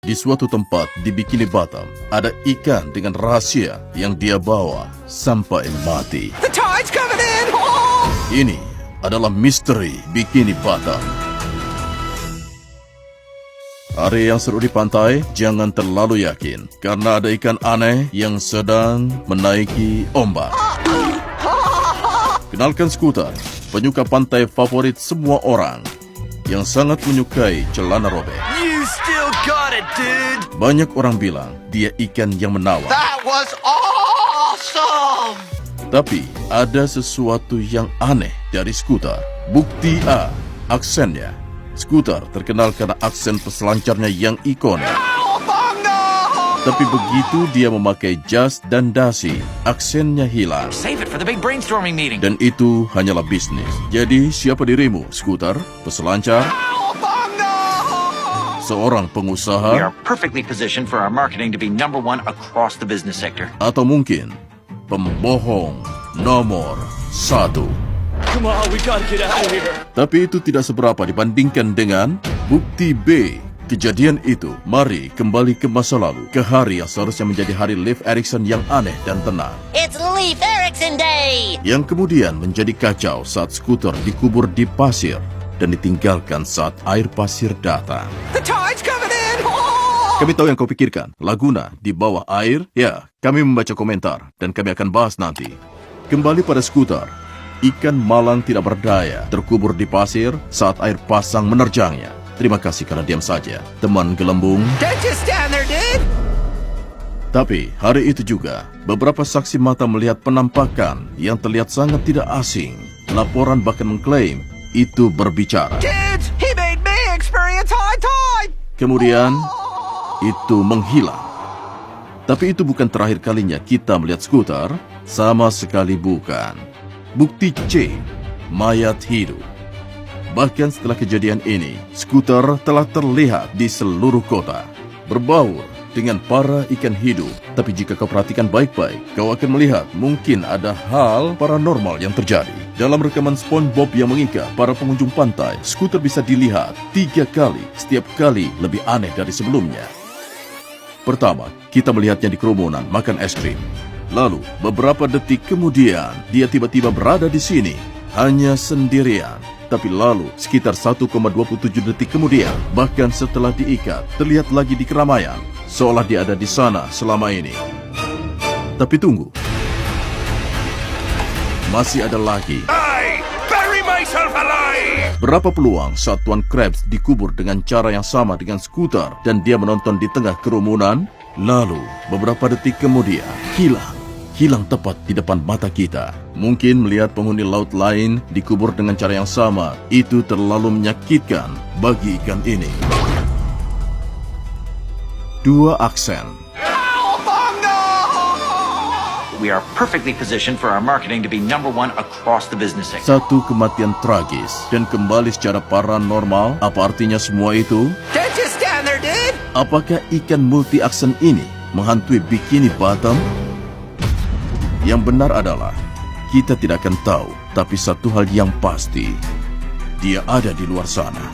Di suatu tempat di Bikini Bottom, ada ikan dengan rahasia yang dia bawa sampai mati. The tide's coming in! Oh! Ini adalah misteri Bikini Bottom. Hari yang seru di pantai, jangan terlalu yakin, karena ada ikan aneh yang sedang menaiki ombak. Kenalkan Scooter, penyuka pantai favorit semua orang, yang sangat menyukai celana robek. You still got it, dude! Banyak orang bilang dia ikan yang menawan. That was awesome! Tapi ada sesuatu yang aneh dari Scooter. Bukti A, aksennya. Scooter terkenal karena aksen peselancarnya yang ikonik. Tapi begitu dia memakai jas dan dasi, aksennya hilang. Save it for the big brainstorming meeting. Dan itu hanyalah bisnis. Jadi siapa dirimu, Scooter? Peselancar? Seorang We pengusaha? are perfectly positioned for our marketing to be #1 across the business sector. Atau mungkin pembohong nomor 1? Come on, we gotta get out of here. Tapi itu tidak seberapa dibandingkan dengan bukti B. Kejadian itu, mari kembali ke masa lalu, ke hari yang seharusnya menjadi hari Leif Erikson yang aneh dan tenang. It's Leif Erikson Day! Yang kemudian menjadi kacau saat Scooter dikubur di pasir dan ditinggalkan saat air pasir datang. The tide's coming in! Oh! Kami tahu yang kau pikirkan, Laguna di bawah air? Ya, kami membaca komentar dan kami akan bahas nanti. Kembali pada Scooter, ikan malang tidak berdaya terkubur di pasir saat air pasang menerjangnya. Terima kasih karena diam saja, teman gelembung. Don't just stand there, dude! Tapi hari itu juga, beberapa saksi mata melihat penampakan yang terlihat sangat tidak asing. Laporan bahkan mengklaim itu berbicara. Dudes, he made me experience high tide! Kemudian, itu menghilang. Tapi itu bukan terakhir kalinya kita melihat Scooter, sama sekali bukan. Bukti C, mayat hidup. Bahkan setelah kejadian ini, Scooter telah terlihat di seluruh kota, berbaur dengan para ikan hidup. Tapi jika kau perhatikan baik-baik, kau akan melihat mungkin ada hal paranormal yang terjadi. Dalam rekaman SpongeBob yang mengikat para pengunjung pantai, Scooter bisa dilihat 3 kali, setiap kali lebih aneh dari sebelumnya. Pertama, kita melihatnya di kerumunan makan es krim. Lalu, beberapa detik kemudian, dia tiba-tiba berada di sini, hanya sendirian. Tapi lalu, sekitar 1,27 detik kemudian, bahkan setelah diikat, terlihat lagi di keramaian, seolah dia ada di sana selama ini. Tapi tunggu. Masih ada lagi. I bury myself alive! Berapa peluang saat Tuan Krabs dikubur dengan cara yang sama dengan Scooter dan dia menonton di tengah kerumunan? Lalu, beberapa detik kemudian, hilang tepat di depan mata kita. Mungkin melihat penghuni laut lain dikubur dengan cara yang sama, itu terlalu menyakitkan bagi ikan ini. 2 aksen. We are perfectly positioned for our marketing to be #1 across the business sector. 1 kematian tragis dan kembali secara paranormal. Apa artinya semua itu? Don't just stand there, dude! Apakah ikan multi aksen ini menghantui Bikini Bottom? Yang benar adalah, kita tidak akan tahu, tapi satu hal yang pasti, dia ada di luar sana.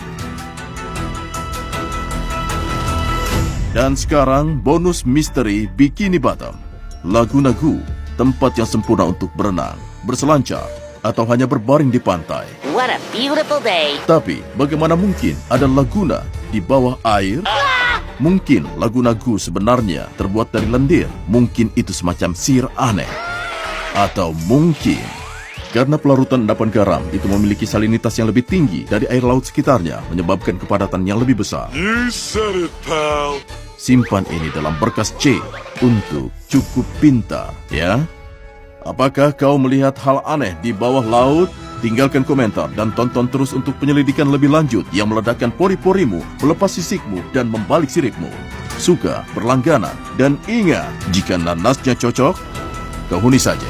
Dan sekarang, bonus misteri Bikini Bottom. Laguna Gu, tempat yang sempurna untuk berenang, berselancar, atau hanya berbaring di pantai. What a beautiful day! Tapi, bagaimana mungkin ada laguna di bawah air? Mungkin Laguna Gu sebenarnya terbuat dari lendir. Mungkin itu semacam sihir aneh. Atau mungkin karena pelarutan endapan garam itu memiliki salinitas yang lebih tinggi dari air laut sekitarnya, menyebabkan kepadatan yang lebih besar. You said it, pal. Simpan ini dalam berkas C untuk cukup pintar, ya? Apakah kau melihat hal aneh di bawah laut? Tinggalkan komentar dan tonton terus untuk penyelidikan lebih lanjut yang meledakkan pori-porimu, melepas sisikmu, dan membalik siripmu. Suka, berlangganan, dan ingat, jika nanasnya cocok, kau huni saja.